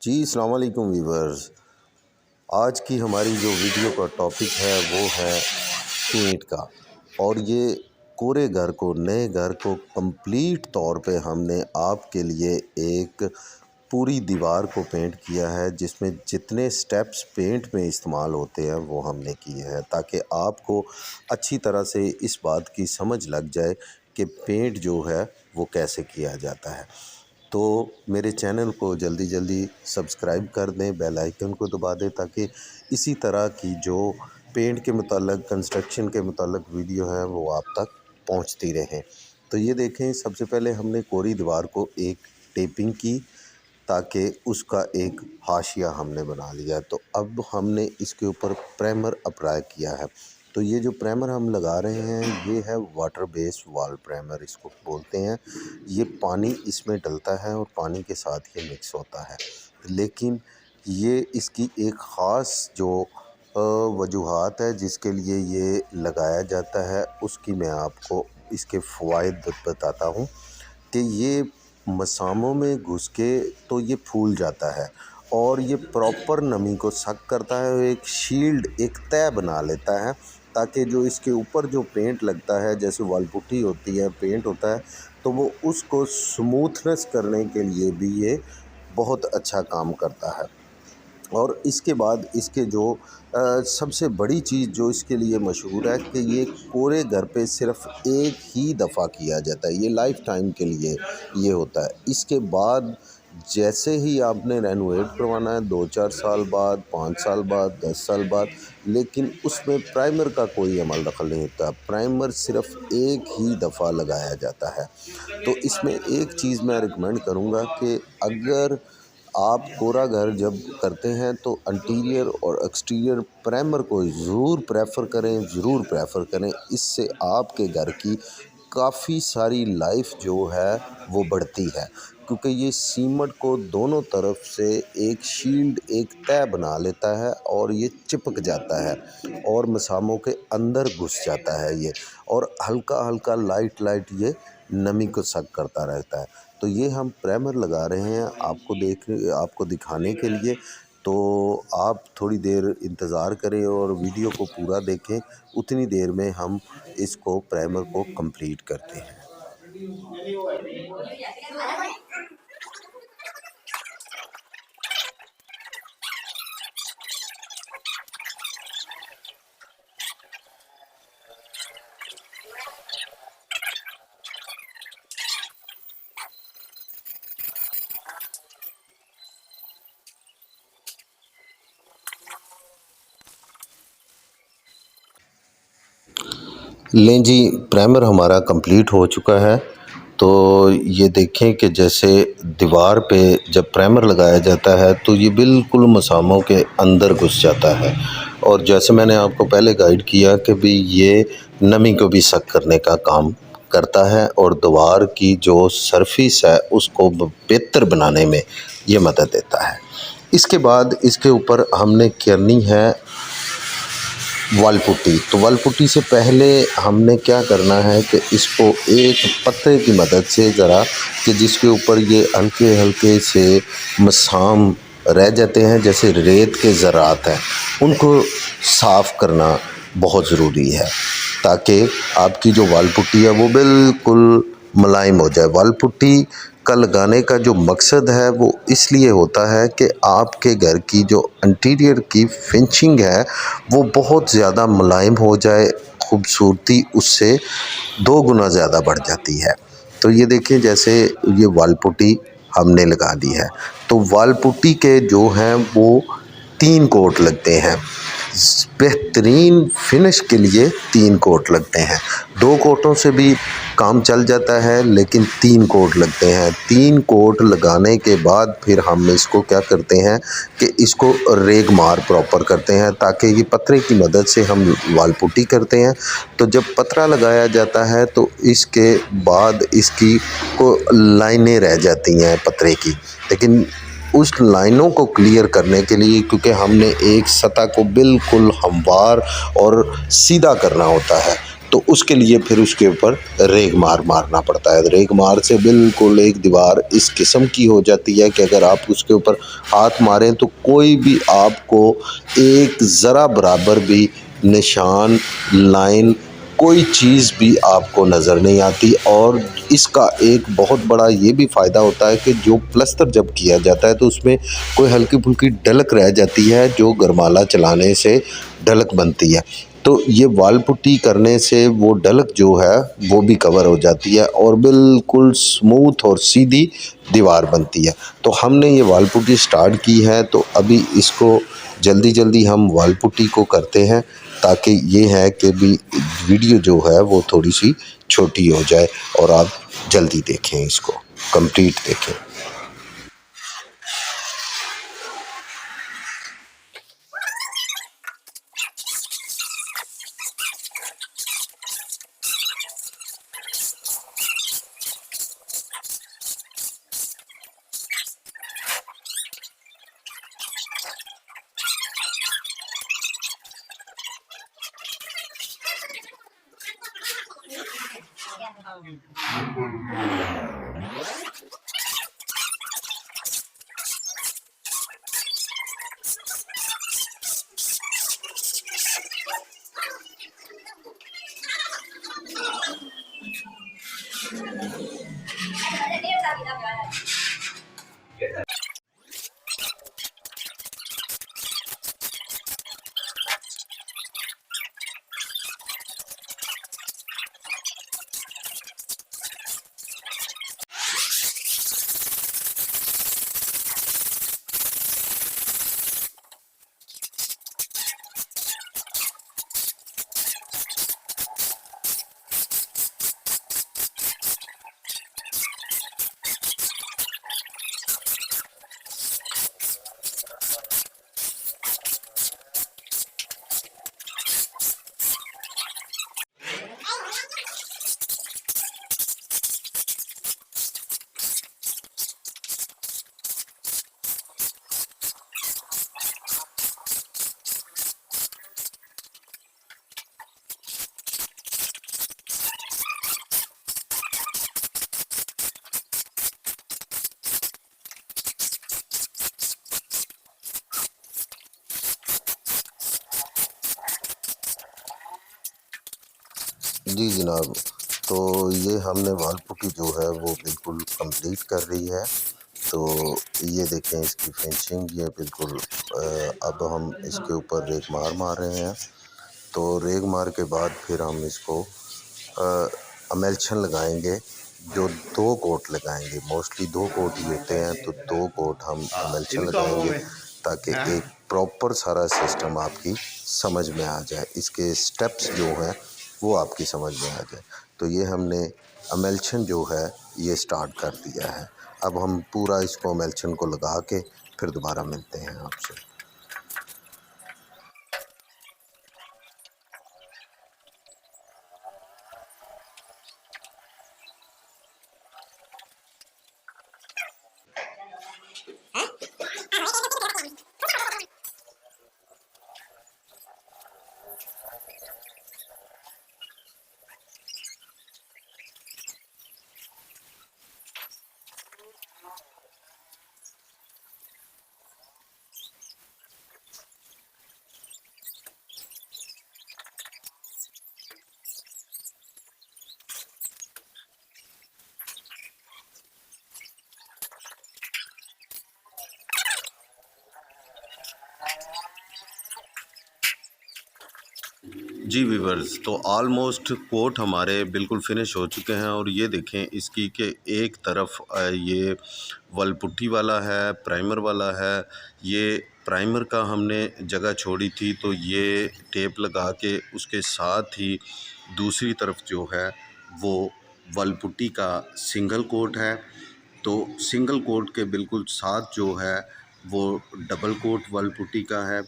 जी अस्सलाम वालेकुम वीवर्स। आज की हमारी जो वीडियो का टॉपिक है वो है पेंट का। और ये कोरे घर को, नए घर को कंप्लीट तौर पे हमने आपके लिए एक पूरी दीवार को पेंट किया है, जिसमें जितने स्टेप्स पेंट में इस्तेमाल होते हैं वो हमने किए हैं, ताकि आपको अच्छी तरह से इस बात की समझ लग जाए कि पेंट जो है वो कैसे किया जाता है। तो मेरे चैनल को जल्दी जल्दी सब्सक्राइब कर दें, बेल आइकन को दबा दें, ताकि इसी तरह की जो पेंट के मुताल्लिक़, कंस्ट्रक्शन के मुताल्लिक़ वीडियो है वो आप तक पहुंचती रहें। तो ये देखें, सबसे पहले हमने कोरी दीवार को एक टेपिंग की, ताकि उसका एक हाशिया हमने बना लिया। तो अब हमने इसके ऊपर प्राइमर अप्लाई किया है। तो ये जो प्राइमर हम लगा रहे हैं ये है वाटर बेस्ड वॉल प्राइमर इसको बोलते हैं। ये पानी इसमें डलता है और पानी के साथ ये मिक्स होता है, लेकिन ये इसकी एक ख़ास जो वजूहात है जिसके लिए ये लगाया जाता है, उसकी मैं आपको इसके फ़वाइद बताता हूँ कि ये मसामों में घुस के तो ये फूल जाता है और ये प्रॉपर नमी को सक करता है, एक शील्ड, एक तह बना लेता है, ताकि जो इसके ऊपर जो पेंट लगता है, जैसे वॉल पुट्टी होती है, पेंट होता है, तो वो उसको स्मूथनेस करने के लिए भी ये बहुत अच्छा काम करता है। और इसके बाद इसके जो सबसे बड़ी चीज़ जो इसके लिए मशहूर है कि ये कोरे घर पे सिर्फ़ एक ही दफ़ा किया जाता है, ये लाइफ टाइम के लिए ये होता है। इसके बाद जैसे ही आपने रेनोवेट करवाना है 2-4 साल बाद, 5 साल बाद, 10 साल बाद, लेकिन उसमें प्राइमर का कोई अमल दखल नहीं होता। प्राइमर सिर्फ़ एक ही दफ़ा लगाया जाता है। तो इसमें एक चीज़ मैं रिकमेंड करूँगा कि अगर आप कोरा घर जब करते हैं तो इंटीरियर और एक्सटीरियर प्राइमर को ज़रूर प्रेफर करें। इससे आपके घर की काफ़ी सारी लाइफ जो है वो बढ़ती है, क्योंकि ये सीमेंट को दोनों तरफ से एक शील्ड, एक तह बना लेता है और ये चिपक जाता है और मसामों के अंदर घुस जाता है ये, और हल्का हल्का लाइट ये नमी को सक करता रहता है। तो ये हम प्राइमर लगा रहे हैं आपको दिखाने के लिए। तो आप थोड़ी देर इंतज़ार करें और वीडियो को पूरा देखें, उतनी देर में हम इसको प्राइमर को कंप्लीट करते हैं। लें जी, प्राइमर हमारा कंप्लीट हो चुका है। तो ये देखें कि जैसे दीवार पे जब प्राइमर लगाया जाता है तो ये बिल्कुल मसामों के अंदर घुस जाता है, और जैसे मैंने आपको पहले गाइड किया कि भी ये नमी को भी सक करने का काम करता है और दीवार की जो सरफेस है उसको बेहतर बनाने में ये मदद देता है। इसके बाद इसके ऊपर हमने करनी है वॉल पुट्टी। तो वॉल पुट्टी से पहले हमने क्या करना है कि इसको एक पत्ते की मदद से ज़रा, कि जिसके ऊपर ये हल्के हल्के से मसाम रह जाते हैं, जैसे रेत के ज़रात हैं, उनको साफ़ करना बहुत ज़रूरी है, ताकि आपकी जो वॉल पुट्टी है वो बिल्कुल मुलायम हो जाए। वॉल पुट्टी का लगाने का जो मकसद है वो इसलिए होता है कि आपके घर की जो इंटीरियर की फिनिशिंग है वो बहुत ज़्यादा मुलायम हो जाए, खूबसूरती उससे 2 गुना ज़्यादा बढ़ जाती है। तो ये देखिए, जैसे ये वॉल पुट्टी हमने लगा दी है, तो वॉल पुट्टी के जो हैं वो 3 कोट लगते हैं। बेहतरीन फिनिश के लिए 3 कोट लगते हैं। 2 कोटों से भी काम चल जाता है, लेकिन 3 कोट लगते हैं। 3 कोट लगाने के बाद फिर हम इसको क्या करते हैं कि इसको रेग मार प्रॉपर करते हैं, ताकि ये पतरे की मदद से हम वॉल पुट्टी करते हैं। तो जब पतरा लगाया जाता है तो इसके बाद इसकी को लाइनें रह जाती हैं पतरे की, लेकिन उस लाइनों को क्लियर करने के लिए, क्योंकि हमने एक सतह को बिल्कुल हमवार और सीधा करना होता है, तो उसके लिए फिर उसके ऊपर रेग मार मारना पड़ता है। रेग मार से बिल्कुल एक दीवार इस किस्म की हो जाती है कि अगर आप उसके ऊपर हाथ मारें तो कोई भी आपको एक ज़रा बराबर भी निशान, लाइन, कोई चीज़ भी आपको नज़र नहीं आती। और इसका एक बहुत बड़ा ये भी फ़ायदा होता है कि जो प्लस्तर जब किया जाता है तो उसमें कोई हल्की-फुल्की डलक रह जाती है जो गरमाला चलाने से डलक बनती है। तो ये वाल पुट्टी करने से वो डलक जो है वो भी कवर हो जाती है और बिल्कुल स्मूथ और सीधी दीवार बनती है। तो हमने ये वाल पुट्टी स्टार्ट की है, तो अभी इसको जल्दी जल्दी हम वाल पुट्टी को करते हैं, ताकि ये है कि भी वीडियो जो है वो थोड़ी सी छोटी हो जाए और आप जल्दी देखें, इसको कंप्लीट देखें। जी जनाब, तो ये हमने वाल पुट्टी जो है वो बिल्कुल कंप्लीट कर रही है। तो ये देखें इसकी फिनिशिंग, ये बिल्कुल अब हम इसके ऊपर रेग मार मार रहे हैं। तो रेग मार के बाद फिर हम इसको अमेल्शन लगाएंगे, जो 2 कोट लगाएंगे, मोस्टली 2 कोट ही होते हैं, तो 2 कोट हम अमेल्शन लगाएंगे ताकि एक प्रॉपर सारा सिस्टम आपकी समझ में आ जाए, इसके स्टेप्स जो हैं वो आपकी समझ में आ जाए। तो ये हमने अमेल्शन जो है ये स्टार्ट कर दिया है। अब हम पूरा इसको अमेल्शन को लगा के फिर दोबारा मिलते हैं आपसे। जी व्यूवर्स, तो ऑलमोस्ट कोट हमारे बिल्कुल फिनिश हो चुके हैं और ये देखें इसकी कि एक तरफ ये वल पुट्टी वाला है, प्राइमर वाला है। ये प्राइमर का हमने जगह छोड़ी थी, तो ये टेप लगा के उसके साथ ही दूसरी तरफ जो है वो वल पुट्टी का सिंगल कोट है। तो सिंगल कोट के बिल्कुल साथ जो है वो डबल कोट वल पुट्टी का है।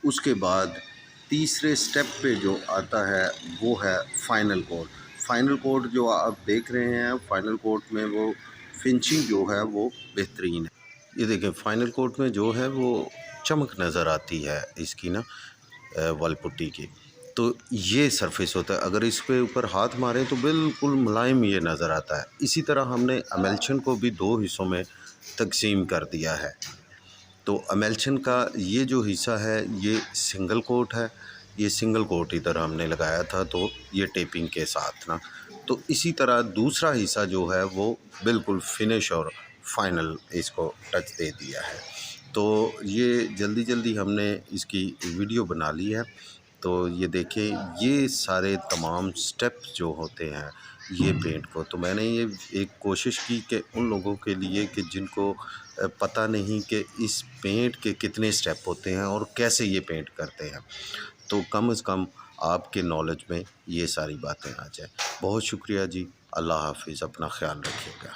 उसके बाद तीसरे स्टेप पे जो आता है वो है फाइनल कोट। फाइनल कोट जो आप देख रहे हैं, फाइनल कोट में वो फिनिशिंग जो है वो बेहतरीन है। ये देखें फाइनल कोट में जो है वो चमक नज़र आती है इसकी ना, वल पुट्टी की। तो ये सरफेस होता है। अगर इसके ऊपर हाथ मारें तो बिल्कुल मुलायम ये नज़र आता है। इसी तरह हमने एमल्शन को भी 2 हिस्सों में तकसीम कर दिया है। तो एमल्शन का ये जो हिस्सा है ये सिंगल कोट है, ये सिंगल कोट इधर हमने लगाया था तो ये टेपिंग के साथ ना। तो इसी तरह दूसरा हिस्सा जो है वो बिल्कुल फिनिश और फाइनल इसको टच दे दिया है। तो ये जल्दी जल्दी हमने इसकी वीडियो बना ली है। तो ये देखें, ये सारे तमाम स्टेप्स जो होते हैं ये पेंट को, तो मैंने ये एक कोशिश की कि उन लोगों के लिए कि जिनको पता नहीं कि इस पेंट के कितने स्टेप होते हैं और कैसे ये पेंट करते हैं, तो कम से कम आपके नॉलेज में ये सारी बातें आ जाए। बहुत शुक्रिया जी। अल्लाह हाफिज़। अपना ख्याल रखिएगा।